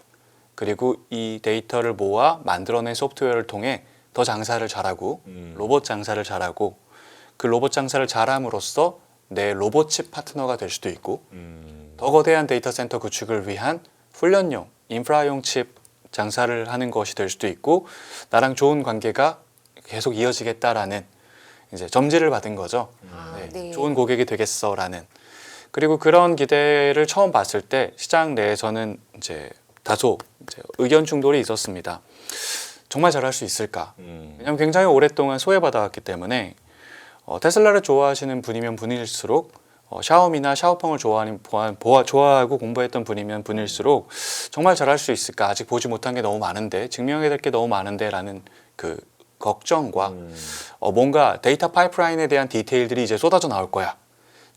그리고 이 데이터를 모아 만들어낸 소프트웨어를 통해 더 장사를 잘하고 로봇 장사를 잘하고 그 로봇 장사를 잘함으로써 내 로봇칩 파트너가 될 수도 있고 더 거대한 데이터 센터 구축을 위한 훈련용, 인프라용 칩 장사를 하는 것이 될 수도 있고 나랑 좋은 관계가 계속 이어지겠다라는 이제 점지를 받은 거죠. 네. 좋은 고객이 되겠어라는. 그리고 그런 기대를 처음 봤을 때 시장 내에서는 이제 다소 이제 의견 충돌이 있었습니다. 정말 잘할 수 있을까? 왜냐하면 굉장히 오랫동안 소외받아왔기 때문에 테슬라를 좋아하시는 분이면 분일수록 샤오미나 샤오펑을 좋아하고 공부했던 분이면 분일수록 정말 잘할 수 있을까? 아직 보지 못한 게 너무 많은데 증명해야 될 게 너무 많은데라는 그 걱정과 뭔가 데이터 파이프라인에 대한 디테일들이 이제 쏟아져 나올 거야.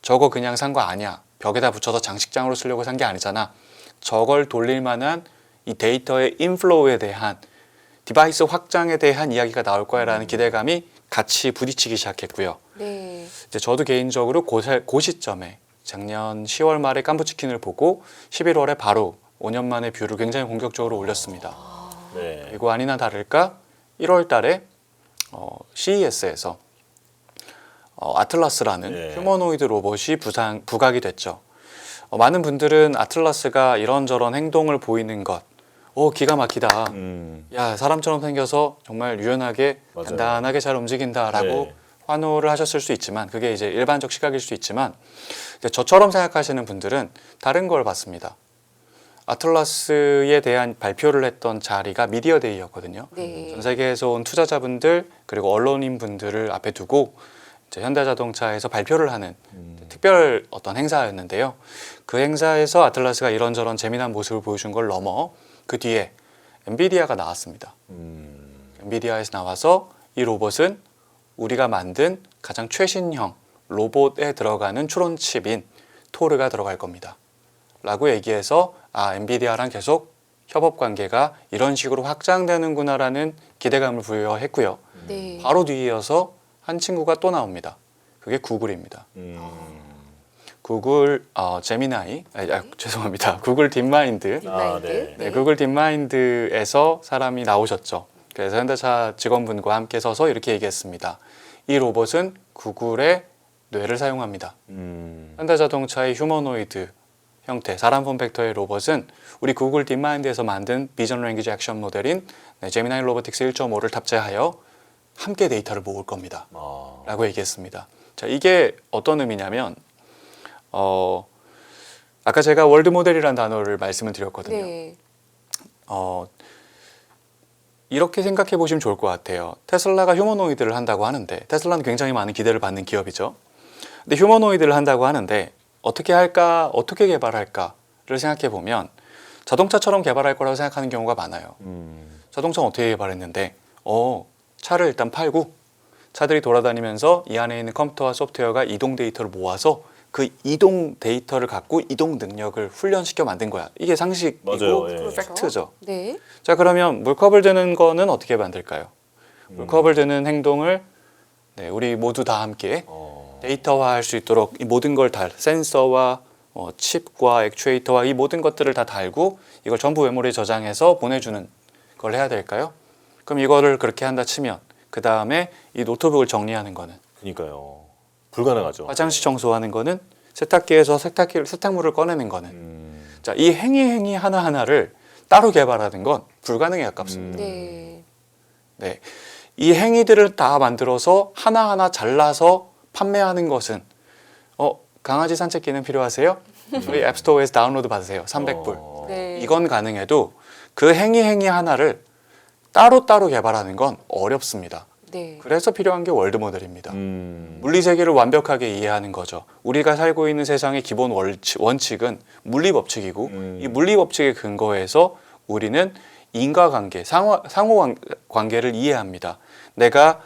저거 그냥 산 거 아니야. 벽에다 붙여서 장식장으로 쓰려고 산 게 아니잖아. 저걸 돌릴 만한 이 데이터의 인플로우에 대한 디바이스 확장에 대한 이야기가 나올 거야라는 기대감이 같이 부딪히기 시작했고요. 네. 이제 저도 개인적으로 그 시점에 작년 10월 말에 깜부치킨을 보고 11월에 바로 5년 만에 뷰를 굉장히 공격적으로 올렸습니다. 네. 그리고 아니나 다를까 1월 달에 CES에서 아틀라스라는 예. 휴머노이드 로봇이 부각이 됐죠. 많은 분들은 아틀라스가 이런저런 행동을 보이는 것, 기가 막히다. 야, 사람처럼 생겨서 정말 유연하게 맞아요. 간단하게 잘 움직인다라고 네. 환호를 하셨을 수 있지만 그게 이제 일반적 시각일 수 있지만 이제 저처럼 생각하시는 분들은 다른 걸 봤습니다. 아틀라스에 대한 발표를 했던 자리가 미디어데이였거든요. 네. 전 세계에서 온 투자자분들 그리고 언론인 분들을 앞에 두고 이제 현대자동차에서 발표를 하는 특별 어떤 행사였는데요. 그 행사에서 아틀라스가 이런저런 재미난 모습을 보여준 걸 넘어 그 뒤에 엔비디아가 나왔습니다. 엔비디아에서 나와서 이 로봇은 우리가 만든 가장 최신형 로봇에 들어가는 추론칩인 토르가 들어갈 겁니다. 라고 얘기해서 엔비디아랑 계속 협업 관계가 이런 식으로 확장되는구나라는 기대감을 부여했고요. 네. 바로 뒤에 이어서 한 친구가 또 나옵니다. 그게 구글입니다. 구글 제미나이 죄송합니다. 구글 딥마인드. 딥마인드. 네. 네, 구글 딥마인드에서 사람이 나오셨죠. 그래서 현대차 직원분과 함께 서서 이렇게 얘기했습니다. 이 로봇은 구글의 뇌를 사용합니다. 현대자동차의 휴머노이드 형태, 사람 폼팩터의 로봇은 우리 구글 딥마인드에서 만든 비전 랭귀지 액션 모델인 제미나이 로보틱스 1.5를 탑재하여 함께 데이터를 모을 겁니다. 라고 얘기했습니다. 자, 이게 어떤 의미냐면 아까 제가 월드 모델이라는 단어를 말씀을 드렸거든요. 네. 이렇게 생각해 보시면 좋을 것 같아요. 테슬라가 휴머노이드를 한다고 하는데 테슬라는 굉장히 많은 기대를 받는 기업이죠. 근데 휴머노이드를 한다고 하는데 어떻게 할까, 어떻게 개발할까를 생각해 보면 자동차처럼 개발할 거라고 생각하는 경우가 많아요. 자동차는 어떻게 개발했는데 차를 일단 팔고 차들이 돌아다니면서 이 안에 있는 컴퓨터와 소프트웨어가 이동 데이터를 모아서 그 이동 데이터를 갖고 이동 능력을 훈련시켜 만든 거야. 이게 상식이고 맞아요. 예. 팩트죠. 네. 자, 그러면 물컵을 드는 거는 어떻게 만들까요? 물컵을 드는 행동을 우리 모두 다 함께 데이터화할 수 있도록 이 모든 걸 다 센서와 칩과 액추에이터와 이 모든 것들을 다 달고 이걸 전부 메모리에 저장해서 보내주는 걸 해야 될까요? 그럼 이거를 그렇게 한다 치면 그 다음에 이 노트북을 정리하는 거는, 그러니까요. 불가능하죠. 화장실 청소하는 거는, 세탁기에서 세탁물을 꺼내는 거는, 자, 이 행위 하나하나를 따로 개발하는 건 불가능에 가깝습니다. 네. 네, 이 행위들을 다 만들어서 하나하나 잘라서 판매하는 것은 강아지 산책기는 필요하세요? 우리 앱스토어에서 다운로드 받으세요. 300불. 네. 이건 가능해도 그 행위 하나를 따로따로 개발하는 건 어렵습니다. 네. 그래서 필요한 게 월드 모델입니다. 음. 물리 세계를 완벽하게 이해하는 거죠. 우리가 살고 있는 세상의 기본 원칙은 물리 법칙이고 이 물리 법칙에 근거해서 우리는 인과관계, 상호 관계를 이해합니다. 내가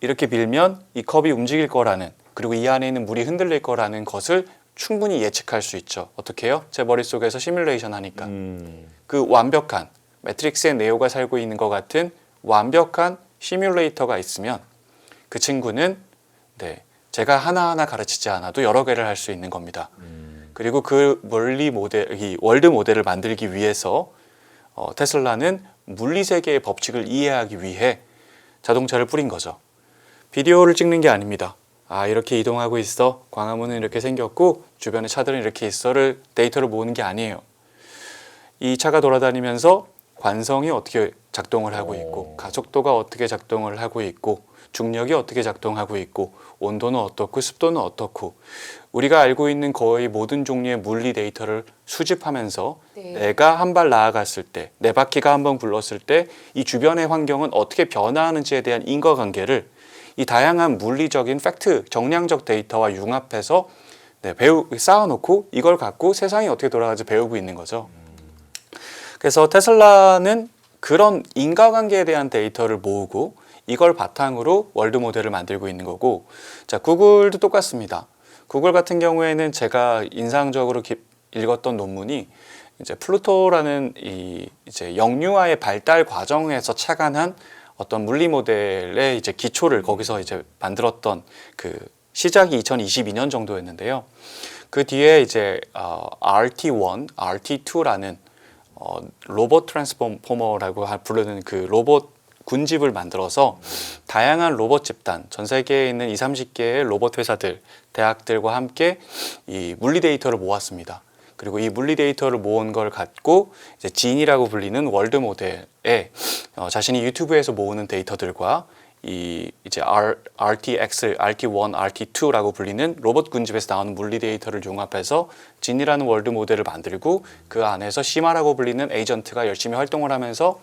이렇게 밀면 이 컵이 움직일 거라는, 그리고 이 안에 있는 물이 흔들릴 거라는 것을 충분히 예측할 수 있죠. 어떻게 해요? 제 머릿속에서 시뮬레이션 하니까. 그 완벽한 매트릭스의 네오가 살고 있는 것 같은 완벽한 시뮬레이터가 있으면 그 친구는 제가 하나하나 가르치지 않아도 여러 개를 할 수 있는 겁니다. 그리고 그 이 월드 모델을 만들기 위해서 테슬라는 물리 세계의 법칙을 이해하기 위해 자동차를 뿌린 거죠. 비디오를 찍는 게 아닙니다. 이렇게 이동하고 있어. 광화문은 이렇게 생겼고 주변에 차들은 이렇게 있어를 데이터를 모으는 게 아니에요. 이 차가 돌아다니면서 관성이 어떻게 작동을 하고 있고 가속도가 어떻게 작동을 하고 있고 중력이 어떻게 작동하고 있고 온도는 어떻고 습도는 어떻고 우리가 알고 있는 거의 모든 종류의 물리 데이터를 수집하면서 네. 내가 한 발 나아갔을 때, 내 바퀴가 한번 굴렀을 때 이 주변의 환경은 어떻게 변화하는지에 대한 인과관계를 이 다양한 물리적인 팩트, 정량적 데이터와 융합해서 쌓아놓고 이걸 갖고 세상이 어떻게 돌아가는지 배우고 있는 거죠. 그래서 테슬라는 그런 인과관계에 대한 데이터를 모으고 이걸 바탕으로 월드 모델을 만들고 있는 거고, 자, 구글도 똑같습니다. 구글 같은 경우에는 제가 인상적으로 읽었던 논문이 이제 플루토라는 이제 영유아의 발달 과정에서 착안한 어떤 물리 모델의 이제 기초를 거기서 이제 만들었던 그 시작이 2022년 정도였는데요. 그 뒤에 이제 RT1, RT2라는 로봇 트랜스포머라고 부르는 그 로봇 군집을 만들어서 다양한 로봇 집단, 전 세계에 있는 20-30개의 로봇 회사들, 대학들과 함께 이 물리 데이터를 모았습니다. 그리고 이 물리 데이터를 모은 걸 갖고 이제 진이라고 불리는 월드 모델에 자신이 유튜브에서 모으는 데이터들과 이제 RTX, RT1, RT2라고 불리는 로봇 군집에서 나오는 물리 데이터를 융합해서 진이라는 월드 모델을 만들고 그 안에서 시마라고 불리는 에이전트가 열심히 활동을 하면서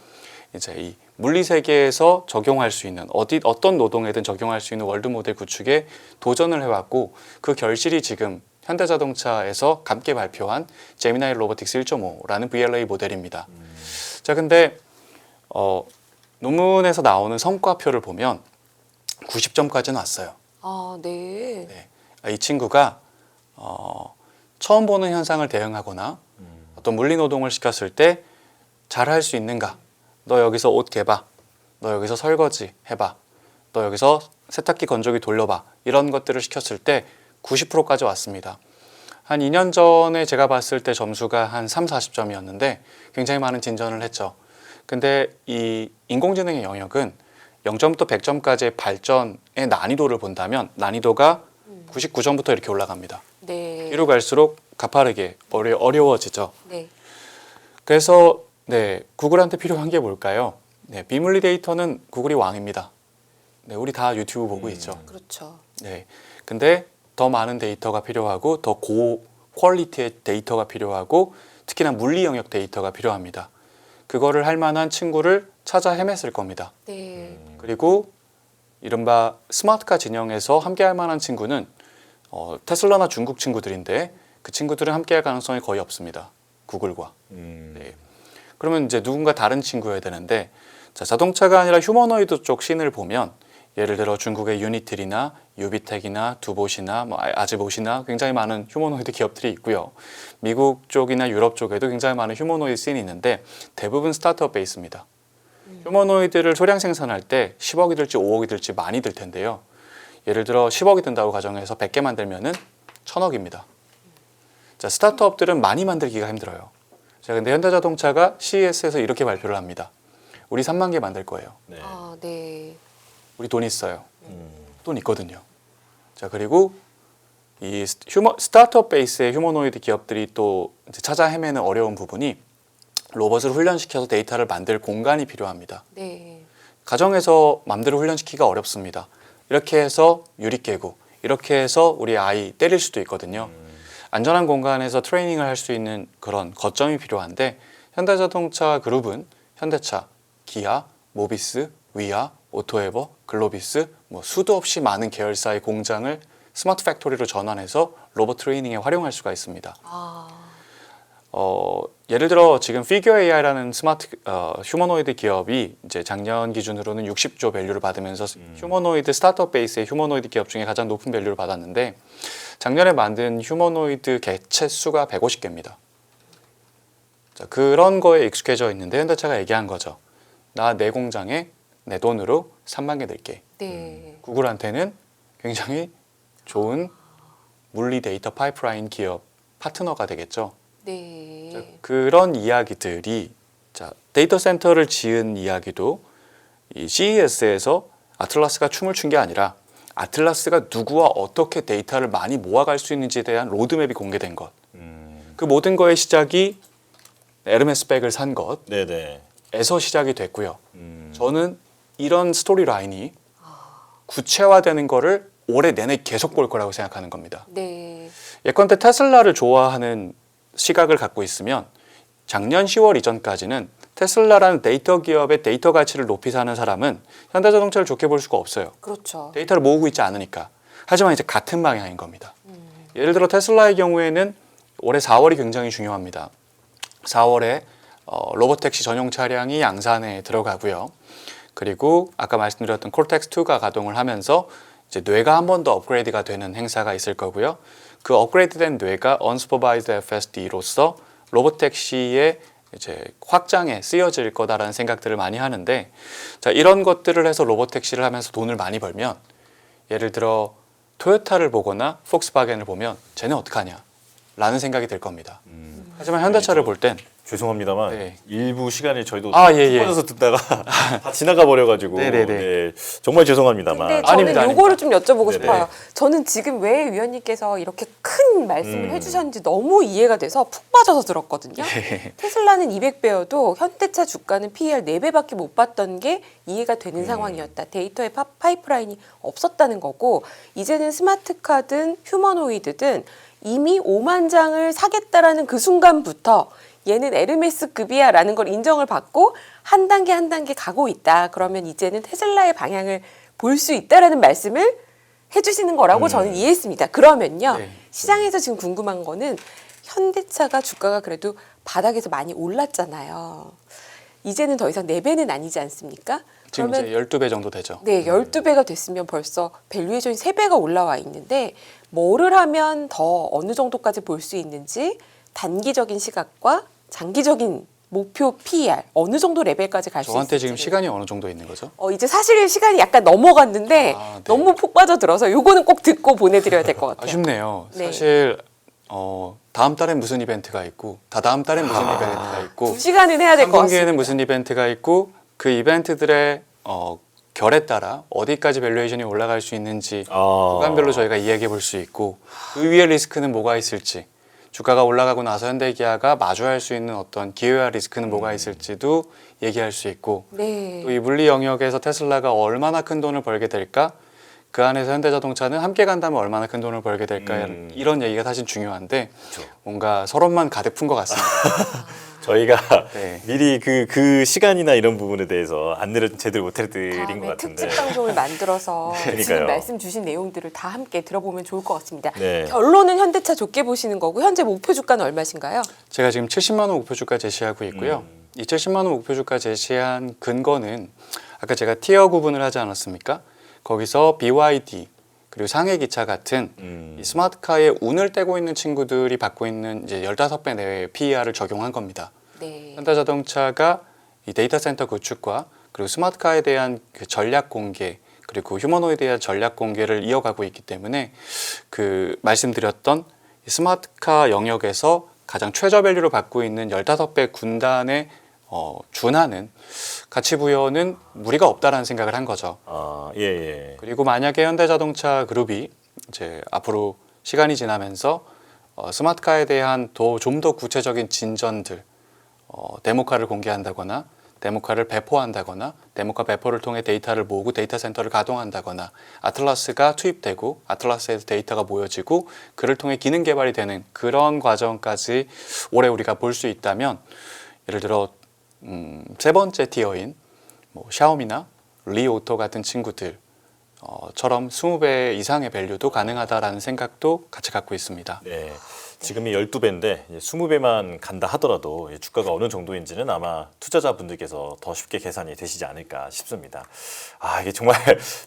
이제 이 물리 세계에서 적용할 수 있는 어떤 노동에든 적용할 수 있는 월드 모델 구축에 도전을 해왔고 그 결실이 지금 현대자동차에서 함께 발표한 제미나이 로보틱스 1.5라는 VLA 모델입니다. 자, 근데 논문에서 나오는 성과표를 보면 90점까지는 왔어요. 네. 이 친구가 처음 보는 현상을 대응하거나 어떤 물리 노동을 시켰을 때 잘할 수 있는가? 너 여기서 옷 개봐. 너 여기서 설거지 해봐. 너 여기서 세탁기 건조기 돌려봐. 이런 것들을 시켰을 때 90%까지 왔습니다. 한 2년 전에 제가 봤을 때 점수가 한 3, 40점이었는데 굉장히 많은 진전을 했죠. 근데 이 인공지능의 영역은 0점부터 100점까지의 발전의 난이도를 본다면 난이도가 99점부터 이렇게 올라갑니다. 네. 뒤로 갈수록 가파르게 어려워지죠. 네. 그래서 네, 구글한테 필요한 게 뭘까요? 네, 비물리 데이터는 구글이 왕입니다. 네, 우리 다 유튜브 보고 있죠. 그렇죠. 네, 근데 더 많은 데이터가 필요하고 더 고 퀄리티의 데이터가 필요하고 특히나 물리 영역 데이터가 필요합니다. 그거를 할 만한 친구를 찾아 헤맸을 겁니다. 네. 그리고 이른바 스마트카 진영에서 함께 할 만한 친구는 테슬라나 중국 친구들인데 그 친구들은 함께 할 가능성이 거의 없습니다. 구글과. 네. 그러면 이제 누군가 다른 친구여야 되는데 자, 자동차가 아니라 휴머노이드 쪽 씬을 보면 예를 들어 중국의 유니트리나 유비텍이나 두봇이나 뭐 아즈봇이나 굉장히 많은 휴머노이드 기업들이 있고요. 미국 쪽이나 유럽 쪽에도 굉장히 많은 휴머노이드 씬이 있는데 대부분 스타트업 베이스입니다. 휴머노이드를 소량 생산할 때 10억이 들지 5억이 들지 많이 들 텐데요. 예를 들어 10억이 든다고 가정해서 100개 만들면은 1000억입니다. 자, 스타트업들은 많이 만들기가 힘들어요. 자, 근데 현대자동차가 CES에서 이렇게 발표를 합니다. 우리 3만 개 만들 거예요. 네. 아, 네. 우리 돈 있어요. 돈 있거든요. 자, 그리고 이 스타트업 베이스의 휴머노이드 기업들이 또 이제 찾아 헤매는 어려운 부분이 로봇을 훈련시켜서 데이터를 만들 공간이 필요합니다. 네. 가정에서 맘대로 훈련시키기가 어렵습니다. 이렇게 해서 유리 깨고 이렇게 해서 우리 아이 때릴 수도 있거든요. 안전한 공간에서 트레이닝을 할 수 있는 그런 거점이 필요한데 현대자동차 그룹은 현대차, 기아, 모비스, 위아, 오토에버, 글로비스 뭐 수도 없이 많은 계열사의 공장을 스마트 팩토리로 전환해서 로봇 트레이닝에 활용할 수가 있습니다. 아, 예를 들어 지금 피규어 AI라는 스마트 휴머노이드 기업이 이제 작년 기준으로는 60조 밸류를 받으면서 휴머노이드 스타트업 베이스의 휴머노이드 기업 중에 가장 높은 밸류를 받았는데 작년에 만든 휴머노이드 개체 수가 150개입니다. 자, 그런 거에 익숙해져 있는데 현대차가 얘기한 거죠. 나 내 공장에 내 돈으로 3만 개 넣을게. 네. 구글한테는 굉장히 좋은 물리 데이터 파이프라인 기업 파트너가 되겠죠. 네. 자, 그런 이야기들이 자, 데이터 센터를 지은 이야기도 이 CES에서 아틀라스가 춤을 춘 게 아니라 아틀라스가 누구와 어떻게 데이터를 많이 모아갈 수 있는지에 대한 로드맵이 공개된 것. 그 모든 거의 시작이 에르메스 백을 산 네네. 것에서 시작이 됐고요. 저는 이런 스토리 라인이 구체화되는 거를 올해 내내 계속 볼 거라고 생각하는 겁니다. 네. 예컨대 테슬라를 좋아하는 시각을 갖고 있으면 작년 10월 이전까지는 테슬라라는 데이터 기업의 데이터 가치를 높이 사는 사람은 현대자동차를 좋게 볼 수가 없어요. 그렇죠. 데이터를 모으고 있지 않으니까. 하지만 이제 같은 방향인 겁니다. 예를 들어 테슬라의 경우에는 올해 4월이 굉장히 중요합니다. 4월에 로보택시 전용 차량이 양산에 들어가고요. 그리고 아까 말씀드렸던 콜텍스2가 가동을 하면서 이제 뇌가 한 번 더 업그레이드가 되는 행사가 있을 거고요. 그 업그레이드된 뇌가 Unsupervised FSD로서 로보택시의 이제 확장에 쓰여질 거다라는 생각들을 많이 하는데 자, 이런 것들을 해서 로보택시를 하면서 돈을 많이 벌면 예를 들어 토요타를 보거나 폭스바겐을 보면 쟤네 어떡하냐 라는 생각이 들 겁니다. 하지만 현대차를 볼 땐 죄송합니다만 네. 일부 시간을 저희도 예. 빠져서 듣다가 다 지나가 버려가지고 네네네. 네, 정말 죄송합니다만 근데 저는 아닙니다, 요거를 좀 여쭤보고 네네. 싶어요. 저는 지금 왜 위원님께서 이렇게 큰 말씀을 해주셨는지 너무 이해가 돼서 푹 빠져서 들었거든요. 테슬라는 200배여도 현대차 주가는 PER 4배밖에 못 봤던 게 이해가 되는 상황이었다. 데이터의 파이프라인이 없었다는 거고 이제는 스마트카든 휴머노이드든 이미 5만 장을 사겠다라는 그 순간부터 얘는 에르메스급이야 라는 걸 인정을 받고 한 단계 한 단계 가고 있다. 그러면 이제는 테슬라의 방향을 볼 수 있다라는 말씀을 해주시는 거라고 저는 이해했습니다. 그러면요. 네. 시장에서 지금 궁금한 거는 현대차가 주가가 그래도 바닥에서 많이 올랐잖아요. 이제는 더 이상 4배는 아니지 않습니까? 지금 그러면- 이제 12배 정도 되죠. 네, 12배가 됐으면 벌써 밸류에이션이 3배가 올라와 있는데 뭐를 하면 더 어느 정도까지 볼 수 있는지 단기적인 시각과 장기적인 목표 PER 어느 정도 레벨까지 갈 수 있을지 저한테 지금 시간이 어느 정도 있는 거죠? 이제 사실 시간이 약간 넘어갔는데 아, 네. 너무 푹 빠져들어서 요거는 꼭 듣고 보내드려야 될 것 같아요. 아쉽네요. 네. 사실 다음 달엔 무슨 이벤트가 있고 다다음 달엔 무슨 이벤트가 있고 2시간은 해야 될 것 같습니다. 3분기에는 무슨 이벤트가 있고 그 이벤트들의 결에 따라 어디까지 밸류에이션이 올라갈 수 있는지 구간별로 저희가 이야기해 볼 수 있고 그 위에 리스크는 뭐가 있을지 주가가 올라가고 나서 현대기아가 마주할 수 있는 어떤 기회와 리스크는 뭐가 있을지도 얘기할 수 있고 네. 또 이 물리 영역에서 테슬라가 얼마나 큰 돈을 벌게 될까 그 안에서 현대자동차는 함께 간다면 얼마나 큰 돈을 벌게 될까 이런 얘기가 사실 중요한데 그렇죠. 뭔가 서론만 가득 푼 것 같습니다. 저희가 네. 미리 그 시간이나 이런 부분에 대해서 안내를 제대로 못 해드린 것 다음에 같은데. 특집 방송을 만들어서 그러니까요. 지금 말씀 주신 내용들을 다 함께 들어보면 좋을 것 같습니다. 네. 결론은 현대차 좋게 보시는 거고 현재 목표 주가는 얼마신가요? 제가 지금 70만 원 목표 주가 제시하고 있고요. 이 70만 원 목표 주가 제시한 근거는 아까 제가 티어 구분을 하지 않았습니까? 거기서 BYD 그리고 상해 기차 같은 이 스마트카에 운을 떼고 있는 친구들이 받고 있는 이제 15배 내외의 PER을 적용한 겁니다. 네. 현대자동차가 이 데이터 센터 구축과 그리고 스마트카에 대한 그 전략 공개 그리고 휴머노이드에 대한 전략 공개를 이어가고 있기 때문에 그 말씀드렸던 이 스마트카 영역에서 가장 최저 밸류를 받고 있는 15배 군단에 준하는 가치 부여는 무리가 없다라는 생각을 한 거죠. 예. 그리고 만약에 현대자동차 그룹이 이제 앞으로 시간이 지나면서 스마트카에 대한 좀 더 구체적인 진전들, 데모카를 공개한다거나 데모카를 배포한다거나 데모카 배포를 통해 데이터를 모으고 데이터 센터를 가동한다거나 아틀라스가 투입되고 아틀라스에서 데이터가 모여지고 그를 통해 기능 개발이 되는 그런 과정까지 올해 우리가 볼 수 있다면 예를 들어 세 번째 티어인 뭐 샤오미나 리오토 같은 친구들 처럼 20배 이상의 밸류도 가능하다라는 생각도 같이 갖고 있습니다. 네. 지금이 12배인데 20배만 간다 하더라도 주가가 어느 정도인지는 아마 투자자분들께서 더 쉽게 계산이 되시지 않을까 싶습니다. 이게 정말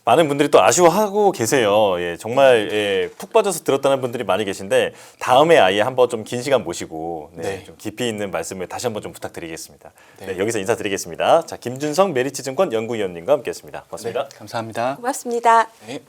많은 분들이 또 아쉬워하고 계세요. 정말 푹 빠져서 들었다는 분들이 많이 계신데 다음에 아예 한번 좀 긴 시간 모시고 네. 좀 깊이 있는 말씀을 다시 한번 좀 부탁드리겠습니다. 네. 여기서 인사드리겠습니다. 자, 김준성 메리츠증권 연구위원님과 함께했습니다. 고맙습니다. 네, 감사합니다. 고맙습니다. 네.